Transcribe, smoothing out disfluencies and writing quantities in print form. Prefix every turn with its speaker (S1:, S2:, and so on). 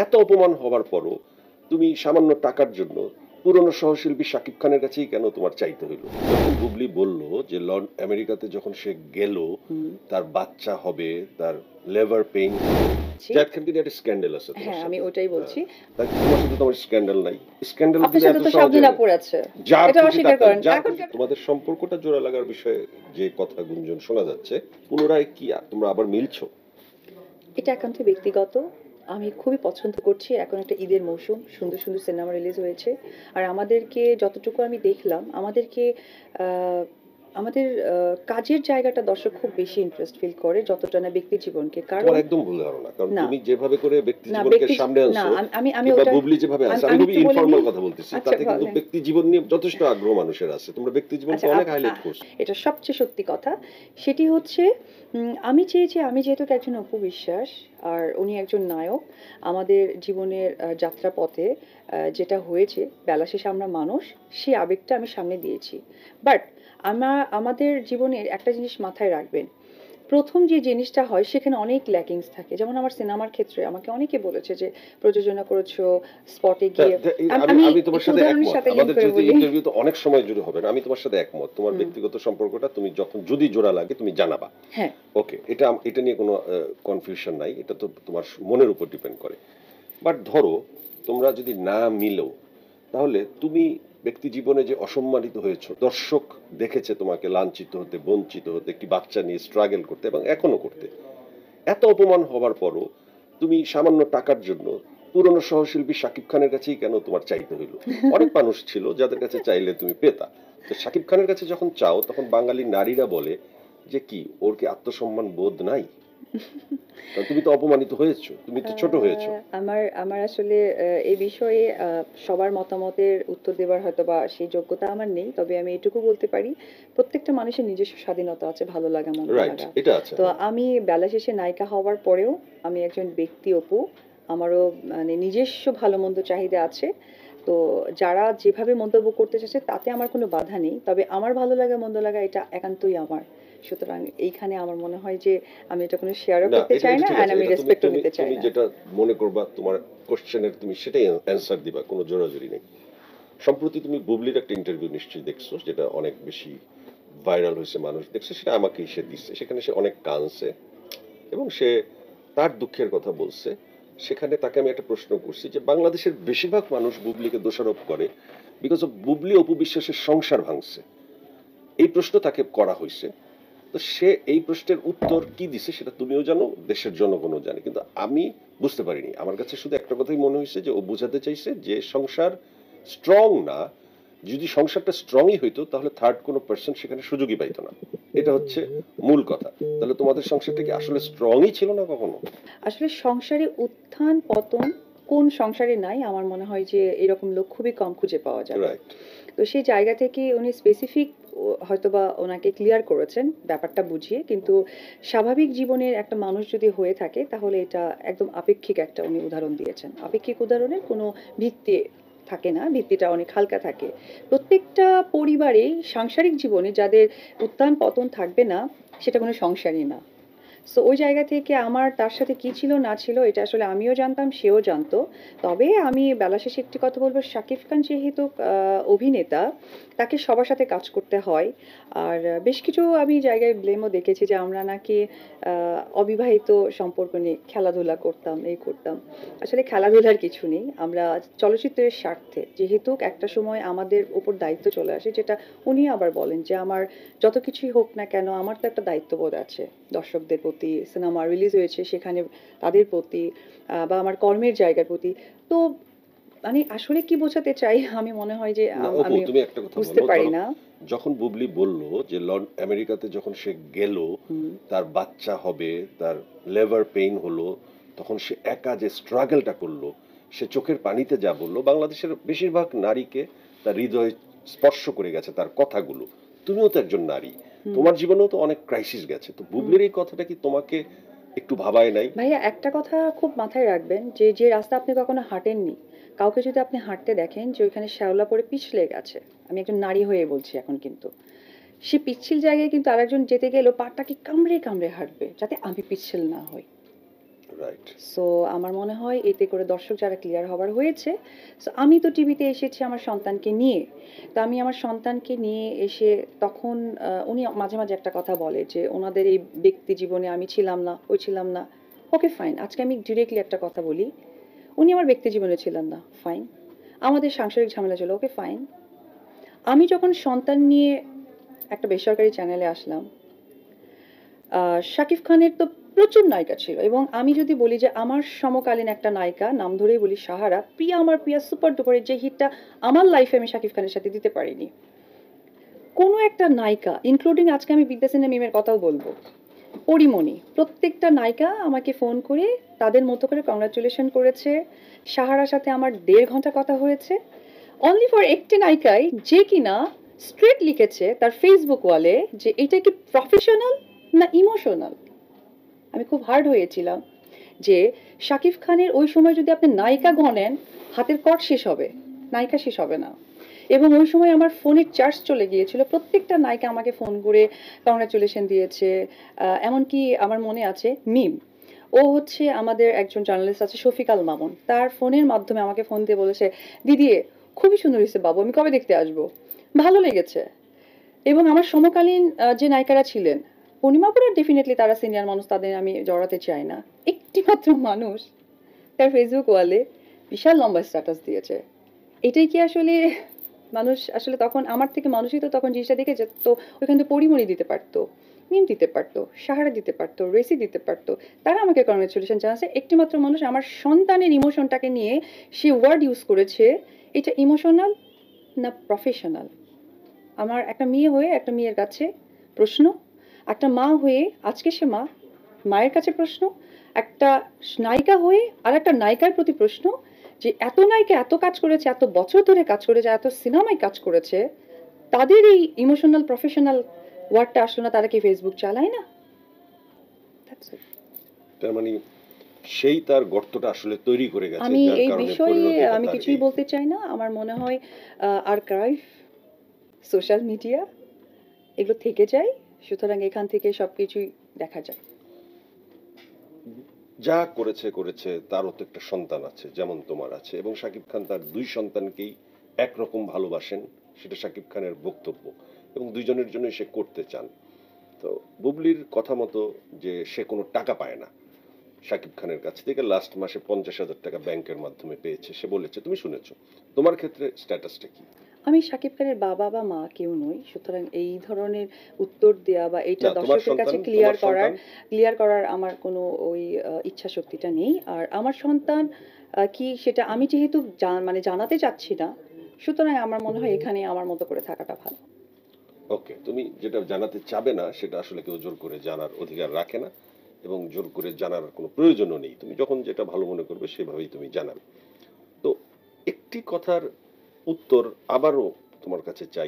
S1: এত অপমান হওয়ার পরও তুমি সামান্য টাকার জন্য পুরনো সহশিল্পী শাকিব খানের কাছেই কেন তোমার চাইতে হইল? যখন বুবলি বলল যে আমেরিকাতে যখন সে গেল তার বাচ্চা হবে, তার লেবার পেইন, জাহিদ খান কিন্তু একটা স্ক্যান্ডাল আছে তোমার
S2: হ্যাঁ,
S1: সাথে।
S2: আমি ওটাই বলছি।
S1: তাই তোমার সাথে তোমার স্ক্যান্ডাল নাই? স্ক্যান্ডাল
S2: আপনার
S1: দিলে
S2: সাথে
S1: এত
S2: তো
S1: সহজে
S2: সাবধান আপুর আছে, এটা অস্বীকার করেন। এখন
S1: তোমাদের সম্পর্কটা জোড়া লাগার বিষয়ে যে কথা গুঞ্জন শোনা যাচ্ছে, পুনরায় কি তোমরা আবার মিলছো?
S2: এটা একান্ত ব্যক্তিগত। আমি খুবই পছন্দ করছি। এখন একটা ঈদের মৌসুম, সুন্দর সুন্দর সিনেমা রিলিজ হয়েছে। আর আমাদেরকে যতটুকু আমি দেখলাম, আমাদের কাজের জায়গাটা দর্শক খুব বেশি ইন্টারেস্ট ফিল করে যতটা না ব্যক্তি জীবনকে। কারণ
S1: তোমার একদম ভুল ধারণা, কারণ
S2: না
S1: তুমি যেভাবে করে ব্যক্তি
S2: না
S1: জীবনকে সামনে
S2: না
S1: আনছো,
S2: আমি
S1: কিংবা
S2: ওটা
S1: বুবলি যেভাবে আছে, আমি
S2: আমি
S1: খুবই
S2: একটু বলে
S1: ইনফর্মাল
S2: নিই।
S1: কথা বলতেছি,
S2: আচ্ছা
S1: তাতে কিন্তু
S2: বলেন।
S1: ব্যক্তি জীবন নিয়ে যথেষ্ট আগ্রহ মানুষের আছে, তোমরা ব্যক্তি জীবনকে
S2: আচ্ছা
S1: অনেক হাইলাইট করছো।
S2: এটা সবচেয়ে সত্যি কথা। সেটি হচ্ছে আমি চেয়েছি, আমি যেহেতু একজন অপু বিশ্বাস আর উনি একজন নায়ক, আমাদের জীবনের যাত্রাপথে যেটা হয়েছে, বেলা শেষে আমরা মানুষ, সেই আবেগটা আমি সামনে দিয়েছি। বাট আমাদের জীবনের একটা জিনিস মাথায় রাখবেন, প্রথম যে জিনিসটা হয় সেখানে অনেক ল্যাকিংস থাকে। যেমন আমার সিনেমার ক্ষেত্রে আমাকে অনেকে বলেছে যে প্রযোজনা করেছো স্পটে গিয়ে।
S1: আমি তোমার সাথে একমত, আমাদের
S2: করে
S1: যেহেতু
S2: বলি,
S1: ইন্টারভিউ তো অনেক সময় জুড়ে হবে না, আমি তোমার সাথে একমত। তোমার ব্যক্তিগত সম্পর্কটা তুমি যখন যদি জোড়া লাগে তুমি জানাবা,
S2: হ্যাঁ
S1: ওকে, এটা নিয়ে কোনো কনফিউশন নাই, এটা তো তোমার মনের উপর ডিপেন্ড করে। বাট ধরো তোমরা যদি না মিলো, তাহলে তুমি ব্যক্তি জীবনে যে অসম্মানিত হয়েছো, দর্শক দেখেছে তোমাকে লাঞ্ছিত হতে, বঞ্চিত হতে, একটি বাচ্চা নিয়ে স্ট্রাগল করতে এবং এখনো করতে, এত অপমান হওয়ার পরও তুমি সামান্য টাকার জন্য পুরনো সহশিল্পী শাকিব খানের কাছেই কেন তোমার চাইতে হইল? অনেক মানুষ ছিল যাদের কাছে চাইলে তুমি পেতা। তো শাকিব খানের কাছে যখন চাও, তখন বাঙালি নারীরা বলে যে কি, ওর কি আত্মসম্মান বোধ নাই? কারণ তুমি তো অপমানিত হয়েছো, তুমি তো ছোট হয়েছো।
S2: আমার আমার আসলে এই বিষয়ে সবার মতামতের উত্তর দেওয়ার হয়তো বা সেই যোগ্যতা আমার নেই। তবে আমি এটুকু বলতে পারি, প্রত্যেকটা মানুষের নিজস্ব স্বাধীনতা আছে, ভালো লাগা মন্দ
S1: রাইট,
S2: লাগা।
S1: এটা আছে।
S2: তো আমি বেলা শেষে নায়িকা হওয়ার পরেও আমি একজন ব্যক্তি অপু, আমারও মানে নিজস্ব ভালো মন্দ চাহিদা আছে। তো যারা যেভাবে মন্তব্য করতে চাচ্ছে তাতে আমার কোনো বাধা নেই, তবে আমার ভালো লাগা মন্দ লাগা এটা একান্তই আমার। সুতরাং এইখানে আমার মনে হয় যে আমি এটা কোনো শেয়ারও
S1: না,
S2: করতে
S1: এটা
S2: চাই
S1: এটা
S2: না,
S1: ঠিক
S2: আর
S1: আছে,
S2: আমি
S1: এটা তুমি
S2: রেসপেক্টও
S1: তুমি
S2: নিতে চাই
S1: তুমি
S2: না।
S1: যেটা মনে করবা তোমার কোশ্চেনের, তুমি সেটাই অ্যান্সার দিবা, কোনো জোরাজুরি নেই। সম্প্রতি তুমি বুবলির একটা ইন্টারভিউ নিশ্চয়ই দেখছো, যেটা অনেক বেশি ভাইরাল হয়েছে, মানুষ দেখছে, সেটা আমাকে সে দিচ্ছে। সেখানে সে অনেক কাঁদছে এবং সে তার দুঃখের কথা বলছে। সেখানে তাকে আমি একটা প্রশ্ন করছি যে বাংলাদেশের বেশিরভাগ মানুষ বুবলিকে দোষারোপ করে বিকজ অফ বুবলি অপু বিশ্বাসের সংসার ভাঙছে, এই প্রশ্ন তাকে করা হয়েছে। তো সে এই প্রশ্নের উত্তর কি দিছে সেটা তুমিও জানো, দেশের জনগণও জানে, কিন্তু আমি বুঝতে পারিনি। আমার কাছে শুধু একটা কথাই মনে হয়েছে যে ও বোঝাতে চাইছে যে সংসার স্ট্রং না, যদি সংসারটা স্ট্রংই হইতো তাহলে থার্ড কোনো পার্সন সেখানে সুযোগই পাইতো না। এটা হচ্ছে মূল কথা। তাহলে তোমাদের সংসারটা কি আসলে স্ট্রংই ছিল না কখনো?
S2: আসলে সংসারে উত্থান পতন কোন সংসারে নাই? আমার মনে হয় যে এরকম লোক খুবই কম খুঁজে পাওয়া যাবে।
S1: রাইট।
S2: তো সেই জায়গা থেকে উনি স্পেসিফিক হয়তোবা ওনাকে ক্লিয়ার করেছেন ব্যাপারটা বুঝিয়ে, কিন্তু স্বাভাবিক জীবনের একটা মানুষ যদি হয়ে থাকে তাহলে এটা একদম আপেক্ষিক একটা উনি উদাহরণ দিয়েছেন। আপেক্ষিক উদাহরণের কোনো ভিত্তি থাকে না, ভিত্তিটা অনেক হালকা থাকে। প্রত্যেকটা পরিবারেই সাংসারিক জীবনে যাদের উত্থান পতন থাকবে না, সেটা কোনো সংসারই না। সো ওই জায়গা থেকে আমার তার সাথে কি ছিল না ছিল এটা আসলে আমিও জানতাম, সেও জানতো। তবে আমি বেলা শেষে একটি কথা বলবো, শাকিব খান যেহেতু অভিনেতা, তাকে সবার সাথে কাজ করতে হয়। আর বেশ কিছু আমি জায়গায় ব্লেমও দেখেছি যে আমরা নাকি অবিবাহিত সম্পর্ক নিয়ে খেলাধুলা করতাম, এই করতাম। আসলে খেলাধুলার কিছু নেই, আমরা চলচ্চিত্রের স্বার্থে যেহেতু একটা সময় আমাদের উপর দায়িত্ব চলে আসে, যেটা উনি আবার বলেন যে আমার যত কিছুই হোক না কেন আমার তো একটা দায়িত্ববোধ আছে দর্শকদের প্রতি, সিনেমা রিলিজ হয়েছে সেখানে তাদের প্রতি, বা আমার কর্মের জায়গার প্রতি। তো মানে আসলে কি বোঝাতে চাই আমি মনে হয় যে
S1: না অপু,
S2: আমি
S1: তুমি একটা কথা
S2: বুঝতে
S1: বলো,
S2: পারি
S1: ধরো
S2: না।
S1: যখন বুবলি বলল যে আমেরিকাতে যখন সে গেল, তার বাচ্চা হবে, তার লেবার পেইন হলো, তখন সে একা যে স্ট্রাগলটা করলো, সে চোখের পানিতে যা বললো, বাংলাদেশের বেশিরভাগ নারীকে তার হৃদয় স্পর্শ করে গেছে তার কথাগুলো। তুমিও তো একজন নারী, তোমার জীবনেও তো অনেক ক্রাইসিস গেছে, তো বুবলির এই কথাটা কি তোমাকে একটু ভাবায় নাই?
S2: ভাইয়া একটা কথা খুব মাথায় রাখবেন, যে যে রাস্তা আপনি কখনো হাঁটেননি, কাউকে যদি আপনি হাঁটতে দেখেন যে ওইখানে শ্যাওলা পড়ে পিছলে গেছে, আমি একজন নারী হয়ে বলছি এখন, কিন্তু সে পিচ্ছিল জায়গায় কিন্তু আরেকজন যেতে গেলেও পাটাকে কামড়ে কামড়ে হাঁটবে যাতে আমি পিচ্ছিল না হই।
S1: রাইট।
S2: সো আমার মনে হয় এতে করে দর্শক যারা ক্লিয়ার হবার হয়েছে। সো আমি তো টিভিতে এসেছি আমার সন্তানকে নিয়ে। তো আমি আমার সন্তানকে নিয়ে এসে তখন উনি মাঝে, মাঝে একটা কথা বলে যে ওনাদের এই ব্যক্তি জীবনে আমি ছিলাম না, ওই ছিলাম না। Okay fine. আজকে আমি ডিরেক্টলি একটা কথা বলি। উনি আমার ব্যক্তি জীবনে ছিলেন না। ফাইন। আমাদের সাংসারিক ঝামেলা ছিল। Okay fine. আমি যখন সন্তান নিয়ে একটা বেসরকারি চ্যানেলে আসলাম, শাকিব খানের তো প্রচুর নায়িকা ছিল এবং আমি যদি বলি যে আমার সমকালীন একটা নায়িকা নাম ধরেই বলি সাহারা, প্রিয়া আমার প্রিয়া সুপার ডুপারের যে হিটটা আমার লাইফে আমি শাকিব খানের সাথে দিতে পারিনি। কোনো একটা নায়িকা ইনক্লুডিং আজকে আমি বিদ্যাসিনা মিমের কথাও বলবো, পরিমণি, প্রত্যেকটা নায়িকা আমাকে ফোন করে তাদের মতো করে কংগ্রাচুলেশন করেছে। সাহারার সাথে আমার 1.5 ঘন্টা কথা হয়েছে অনলি ফর একটি নায়িকাই যে কিনা স্ট্রেট লিখেছে তার ফেসবুক ওয়ালে যে এটা কি প্রফেশনাল না ইমোশনাল। আমি খুব হার্ড হয়েছিলাম যে শাকিব খানের ওই সময় যদি আপনি নায়িকা গণেন হাতের কট শেষ হবে, নায়িকা শেষ হবে না। এবং ওই সময় আমার ফোনের চার্জ চলে গিয়েছিল, প্রত্যেকটা নায়িকা আমাকে ফোন করে কংগ্রাচুলেশন দিয়েছে। এমনকি আমার মনে আছে মিম, ও হচ্ছে আমাদের একজন জার্নালিস্ট আছে শফিক আল মামুন, তার ফোনের মাধ্যমে আমাকে ফোন দিয়ে বলেছে দিদি খুবই সুন্দর হয়েছে বাবু, আমি কবে দেখতে আসবো, ভালো লেগেছে। এবং আমার সমকালীন যে নায়িকারা ছিলেন পূর্ণিমাপুরের ডেফিনেটলি তারা সিনিয়র মানুষ, তাদের আমি জড়াতে চাই না। একটি মাত্র মানুষ তার ফেসবুক ওয়ালে বিশাল লম্বা স্ট্যাটাস দিয়েছে। এটাই কি আসলে মানুষ আসলে তখন আমার থেকে মানুষই তো তখন জিনিসটা দেখে যেত, তো ওইখান থেকে পরিমণি দিতে পারতো, মিম দিতে পারতো, সাহারা দিতে পারতো, রেসি দিতে পারতো, তারা আমাকে কংগ্রেচুলেশন জানাচ্ছে। একটি মাত্র মানুষ আমার সন্তানের ইমোশনটাকে নিয়ে সে ওয়ার্ড ইউজ করেছে, এটা ইমোশনাল না প্রফেশনাল। আমার একটা মেয়ে হয়ে একটা মেয়ের কাছে প্রশ্ন, একটা মা হয়ে আজকে সে মা, মায়ের কাছে প্রশ্ন, একটা নায়িকা হয়ে আর একটা নায়িকার প্রতি প্রশ্ন যে এত নায়িকা এত কাজ করেছে, এত বছর ধরে কাজ করেছে, এত সিনেমায় কাজ করেছে, তাদের এই ইমোশনাল প্রফেশনাল ওয়ার্ডটা আসলো না, তারা কি ফেসবুক চালায় না? That's it.
S1: তার মানে সেই তার গর্তটা আসলে তৈরি করে গেছে,
S2: আমি
S1: যার
S2: এই
S1: কারণে
S2: বিষয়ে
S1: পরিণতিটা
S2: আমি
S1: তার
S2: কিছুই
S1: এই।
S2: বলতে চাই না। আমার মনে হয় আর্কাইভ, সোশ্যাল মিডিয়া এগুলো থেকে যায়, সুতরাং এখান থেকে সবকিছুই দেখা যায়।
S1: যা করেছে করেছে, তারও তো একটা সন্তান আছে যেমন তোমার আছে, এবং শাকিব খান তার 2 সন্তানকেই একরকম ভালোবাসেন, সেটা শাকিব খানের বক্তব্য, এবং দুইজনের জন্য সে করতে চান। তো বুবলির কথা মতো যে সে কোনো টাকা পায় না শাকিব খানের কাছ থেকে, লাস্ট মাসে 50,000 টাকা ব্যাংকের মাধ্যমে পেয়েছে, সে বলেছে, তুমি শুনেছো। তোমার ক্ষেত্রে স্ট্যাটাসটা কি?
S2: আমি শাকিব খানের বাবা বা মা কেউ নই, সুতরাং এই ধরনের উত্তর দেয়া বা এইটা
S1: না, তোমার
S2: দর্শকের কাছে
S1: সন্তান, তোমার সন্তান।
S2: ক্লিয়ার করার আমার কোনো ওই ইচ্ছা শক্তিটা নেই। আর আমার সন্তান কি সেটা আমি যেহেতু মানে জানাতে চাচ্ছি না, সুতরাং আমার মনে হয় এখানে আমার মতো করে থাকাটা ভালো।
S1: ওকে, তুমি যেটা জানাতে চাবে না সেটা আসলে কেউ জোর করে জানার অধিকার রাখে না, এবং জোর করে জানার কোনো প্রয়োজনও নেই। তুমি যখন যেটা ভালো মনে করবে সেভাবেই তুমি জানাবে। তো একটি কথার উত্তর আবারও তোমার কাছে চাই।